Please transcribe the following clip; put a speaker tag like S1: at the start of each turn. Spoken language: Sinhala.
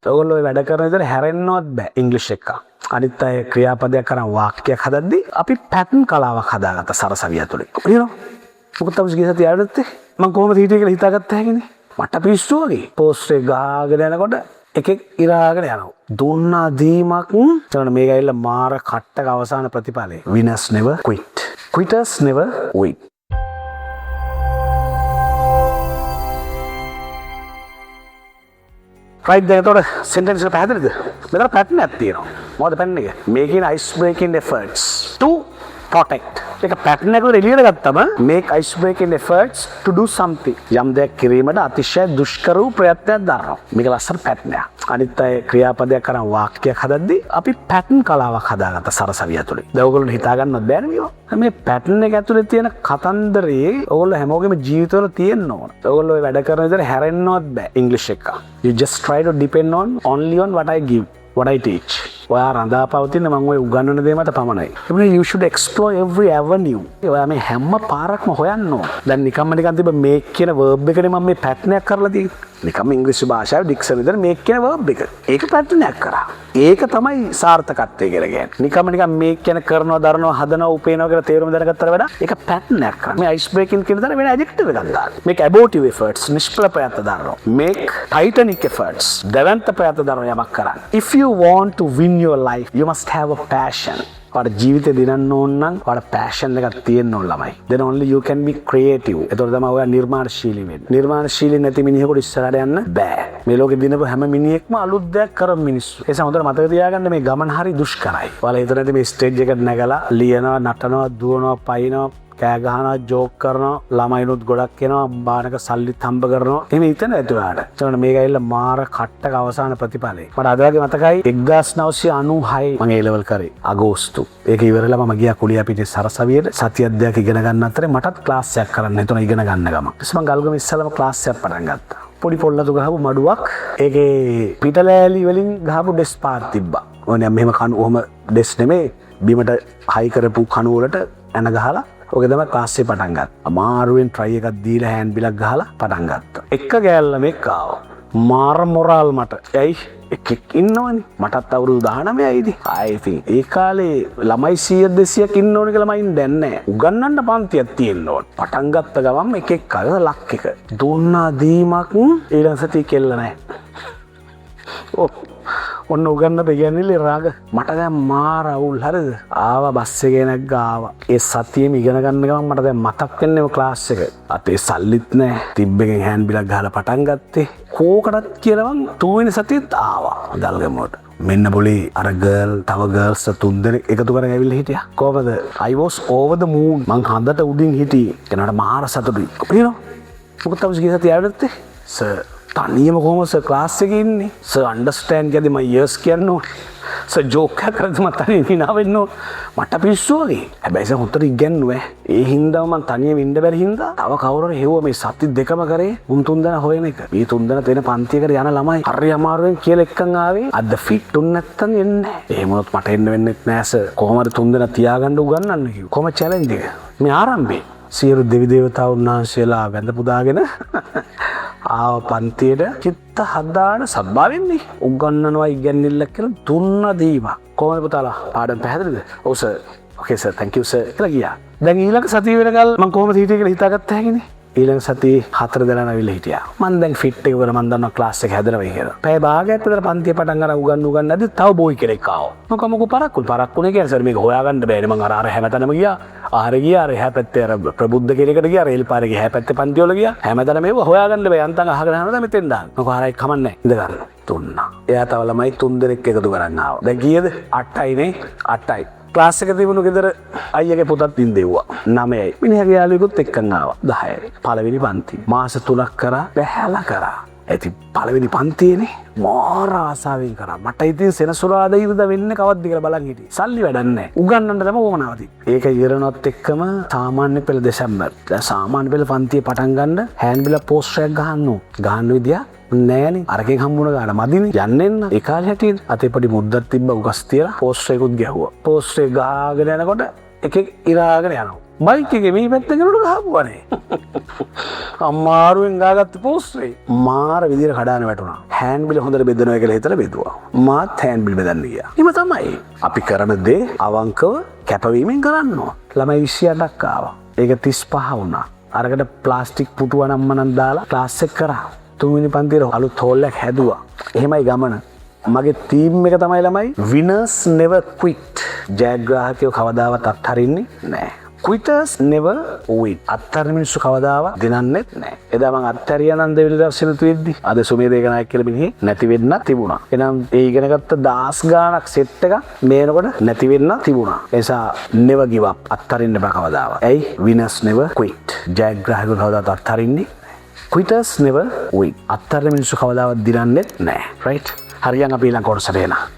S1: ඔයගොල්ලෝ වැඩ කරන විදිහට හැරෙන්නවත් බෑ ඉංග්‍රීසි එක. අනිත් අය ක්‍රියාපදයක් කරන් වාක්‍යයක් හදද්දී අපි පැටර්න් කලාවක් හදාගත්ත සරසවිය ඇතුලේ. නේද? මොකද තමයි ගිය සතිය ආවෙත් මම කොහොමද හිටියේ කියලා හිතාගත්ත හැකිනේ. මට පිස්සු වගේ. පෝස්ට් එක ගාගෙන යනකොට එකෙක් ඉරාගෙන යනවා. දුන්නා දීමක් එතන මේක ඇවිල්ලා මාර කට්ටක අවසාන ප්‍රතිඵලය. Winners never quit. Quitters never win. right දැන් එතකොට sentence එක පැහැදිලිද? මෙතන pattern එකක් තියෙනවා. මොකද pattern එක? Making ice breaking efforts to protect. ඒක pattern එක එළියට ගත්තම make ice breaking efforts to do something. යම් දෙයක් කිරීමට අතිශය දුෂ්කර වූ ප්‍රයත්නයක් දරනවා. මේක ලස්සන pattern එකක්. අනිත් අය ක්‍රියාපදයක් කරන් වාක්‍යයක් හදද්දී අපි pattern කලාවක් හදාගත්ත සරසවිය ඇතුලේ. දැන් ඔයගොල්ලෝ හිතා ගන්නවත් බෑනේ මේවා. මේ pattern එක ඇතුලේ තියෙන කතන්දරේ ඔයගොල්ලෝ හැමෝගෙම ජීවිතවල තියෙන්න ඕන. ඔයගොල්ලෝ වැඩ කරන විදිහට හැරෙන්නවත් බෑ ඉංග්‍රීසි එක. You just try to depend on only on what I give, what I teach. ඔයා රඳා පවතින මම ඔය උගන්වන දේ මත පමණයි. ඒ කියන්නේ you should explore every avenue. ඔයා මේ හැම පාරක්ම හොයන්න ඕන. දැන් නිකම්ම නිකන් තිබ්බ මේක් කියන verb එකනේ මම මේ pattern එකක් කරලා තියෙන්නේ. නිකම් ඉංග්‍රීසි භාෂාවේ ඩික්ෂනරි වල මේක් කියන verb එක. ඒක pattern එකක් කරා. ඒක තමයි සාර්ථකත්වය කියලා කියන්නේ. නිකම්ම නිකන් මේක් කියන කරනවා, දරනවා, හදනවා, උපේනවා කියලා තේරුම දැනගත්තට වඩා ඒක pattern එකක් කරා. මේ ice breaking කියන දේ වෙන adjective එකක් දාන්න. make abortive efforts නිෂ්ඵල ප්‍රයත්න දරනවා. make titanic efforts දවන්ත ප්‍රයත්න දරනවා යමක් කරන්න. if you want to win your life you must have a passion. ඔයාට ජීවිතේ දිනන්න ඕන නම් ඔයාට passion එකක් තියෙන්න ඕන ළමයි. then only you can be creative. ඒතකොට තමයි ඔයා නිර්මාණශීලී වෙන්නේ. නිර්මාණශීලී නැති මිනිහෙකුට ඉස්සරහට යන්න බෑ. මේ ලෝකේ දිනපු හැම මිනිහෙක්ම අලුත් දෙයක් කරන මිනිස්සු. ඒ නිසා හොඳට මතක තියාගන්න මේ ගමන හරි දුෂ්කරයි. ඔයාලා හිතන ඇති මේ ස්ටේජ් එකට නැගලා ලියනවා, නටනවා, දුවනවා, පයින්නවා, කෑ ගහනවා, ජෝක් කරනවා, ළමයිනුත් ගොඩක් එනවා, බානක සල්ලිත් හම්බ කරනවා. එහෙම හිතන ඇති ඔයාලට. ඒතකොට මේක ඇවිල්ලා මාර කට්ටක අවසාන ප්‍රතිඵලය. මට අද වගේ මතකයි 1996 මම A level කරේ අගෝස්තු. ඒක ඉවරලා මම ගියා කුලියාපිටිය සරසවියට සතියක් දෙකක් ඉගෙන ගන්න අතරේ මටත් ක්ලාස් එකක් කරන්න හිතුණා ඉගෙන ගන්න ගම. ඊට පස්සේ මම ගල්ගම ඉස්සලම ක්ලාස් එකක් පටන් ගත්තා. පොඩි පොල්ලතු ගහපු මඩුවක් ඒකේ පිටලෑලි වලින් ගහපු ඩෙස් පාත් තිබ්බා. ඕනේ මෙහෙම කණු ඔහම ඩෙස් නෙමෙයි බිමට හයි කරපු කණු වලට එන ගහලා ඔගේ තමයි ක්ලාස් එක පටන් ගත්තා. අමාරුවෙන් try එකක් දීලා හෑන්ඩ් බිලක් ගහලා පටන් ගත්තා. එක ගෑල්ල මේක ආවා. මාර මොරාල් මට. ඇයි එකෙක් ඉන්නවනේ. මටත් අවුරුදු 19යි ඉතින්. ඉතින් ඒ කාලේ ළමයි 100 200ක් ඉන්න ඕනේ කියලා මයින් දැන් නැහැ. උගන්නන්න පන්තියක් තියෙන්න ඕනේ. පටන් ගත්ත ගමන් එකෙක් ආවා ලක් එක. දුන්නා දීමක් ඊළඟ සතිය කෙල්ල නැහැ. ඔන්න උගන්න දෙගැනිල්ලේ රාග මට දැන් මාර අවුල් හරිද ආවා බස් එකේ නැග්ග ආවා ඒ සතියෙම ඉගෙන ගන්න ගමන් මට දැන් මතක් වෙන්නේ ඔය ක්ලාස් එක අතේ සල්ලිත් නැහැ තිබ්බෙන් හෑන්ඩ් බිලක් ගහලා පටන් ගත්තේ කෝකටත් කියලා මං 2 වෙනි සතියේත් ආවා දල්ගමුවට මෙන්න બોලේ අර ගර්ල් තව ගර්ල්ස් තුන් දෙනෙක් එකතු කරගෙන ඇවිල්ලා හිටියා කොහමද I was over the moon මං හන්දට උඩින් හිටියේ කෙනාට මාර සතුටුයි නේද මොකද තමයි ගිය සතිය ආවෙත් සර් තනියම කොහොමද සර් ක්ලාස් එකේ ඉන්නේ සර් අන්ඩර්ස්ටෑන්ඩ් කියද්දි මම යර්ස් කියන්නේ සර් ජෝක් එකක් කරද්දි මම තනියම hina වෙන්න මට පිස්සු වගේ හැබැයි සර් හොතට ඉගෙනුවේ ඒ හින්දා මම තනියම ඉන්න බැරි හින්දා තව කවුරුහරි හෙව්වා මේ සති දෙකම කරේ උන් තුන් දෙනා හොයන එක මේ තුන් දෙනා තේන පන්තියකට යන ළමයි හරි අමාරුවෙන් කියලා එක්කන් ආවේ අද ෆිට් උන් නැත්තම් එන්නේ නැහැ එහෙම වුණොත් මට එන්න වෙන්නේ නැහැ සර් කොහොමද තුන් දෙනා තියාගන්න උගන්වන්න කිව්වා කොහොම චැලෙන්ජ් එක මේ ආරම්භයේ සියලු දෙවි දේවතාවුන් වහන්සේලා වැඳ පුදාගෙන ආව පන්තියට චිත්ත හදාන සබ්බාවෙන්නේ උගන්වනවා ඉගැන්නිල්ල කියලා දුන්න දීම කොහොමද පුතාලා පාඩම් පැහැදිලිද ඔව් sir okay sir thank you sir කියලා ගියා දැන් ඊළඟ සතිය වෙනකල් මම කොහොමද හිටියේ කියලා හිතාගත්ත හැකිනේ ඊළඟ සතියේ 4 දෙනා නවිල හිටියා මම දැන් ෆිට් එක වල මම දන්නවා ක්ලාස් එක හැදෙනවා කියලා පැය භාගයක් විතර පන්තිය පටන් අර උගන්වන්න නැද්දි තව බෝයි කෙනෙක් ආවා මොකෝ පරක්කුනේ කියලා සර් මේක හොයාගන්න බෑනේ මම අර හැමතැනම ගියා ආහාර ගියා අර එහා පැත්තේ අර ප්‍රබුද්ධ කෙනෙක්ට ගියා රේල් පාරේ එහා පැත්තේ පන්ති වල ගියා හැමතැනම මේව හොයාගන්න බෑ යන්තම් අහගෙන යනවා මෙතෙන් දාන්න මොකෝ ආරයි කමන්නේ ඉඳ ගන්න තුන්නා එයා තව ළමයි 3 දෙනෙක් එකතු කරන් ආවා දැන් කීයද 8යිනේ 8යි ක්ලාස් එක තිබුණු ගෙදර අයියගේ පුතත් ඉඳෙව්වා 9යි මිනිහගේ යාළුවෙකුත් එක්කන් ආවා 10යි පළවෙනි පන්ති මාස 3ක් කරා බැහැලා කරා ඇති පළවෙනි පන්තියේනේ මාර ආසාවෙන් කරා මට ඉතින් සෙනසුරාදා ඉරිදා වෙන්නේ කවද්ද කියලා බලන් හිටියේ සල්ලි වැඩක් නැහැ උගන්නන්න තමයි ඕමනාව තියෙන්නේ ඒක ඉරනොත් එක්කම සාමාන්‍ය පෙළ දෙසැම්බර් දැන් සාමාන්‍ය පෙළ පන්තිය පටන් ගන්න හෑන්ඩ් බිල පෝස්ට් එකක් ගහන්න විදිය නෑනේ අරකින් හම්බුණ ගාන මදිනේ යන්නෙන්න ඒ කාලේ හැටියට අතේ පොඩි මුද්දක් තිබ්බ උගස් තියලා පෝස්ට් එකකුත් ගැහුවා පෝස්ට් එක ගාගෙන යනකොට එකෙක් ඉරාගෙන යනවා බයික් එකේ මේ පැත්තෙන් යනකොට ගහපුවානේ. අමාරුවෙන් ගාගත්ත පෝස්ට්‍රේ මාර විදියට කඩාන වැටුණා. හෑන්ඩ් බිල් හොඳට බෙදනවා කියලා හිතලා බෙදුවා. මාත් හෑන්ඩ් බිල් බෙදන්න ගියා. එහෙම තමයි. අපි කරන දේ අවංකව කැපවීමෙන් කරන්න ඕන. ළමයි 28ක් ආවා. ඒක 35 වුණා. අරකට ප්ලාස්ටික් පුටුව නම්මනම් දාලා ක්ලාස් එක කරා. තුන්වෙනි පන්තියේ අලුත් හෝල් එකක් හැදුවා. එහෙමයි ගමන. මගේ ටීම් එක තමයි ළමයි winners never quit. ජයග්‍රාහකයෝ කවදාවත් අත්හරින්නේ නැහැ. quitters never win. අත්හරින මිනිස්සු කවදාවත් දිනන්නෙත් නැහැ. එදා මං අත්හැරියා නම් දෙවෙනි දවසේ නැතු වෙද්දි අද සුමේ දේකනායක කියලා මිනිහේ නැති වෙන්න තිබුණා. එහෙනම් ඒ ඉගෙන ගත්ත 10 ගාණක් සෙට් එක මේනකොට නැති වෙන්න තිබුණා. ඒ නිසා never give up. අත්හරින්න බෑ කවදාවත්. ඇයි? winners never quit. ජයග්‍රාහකයෝ කවදාවත් අත්හරින්නේ quitters never win. අත්හරින මිනිස්සු කවදාවත් දිනන්නෙත් නැහැ. right? හරියන් අපි ඊළඟ කොටසට එනවා.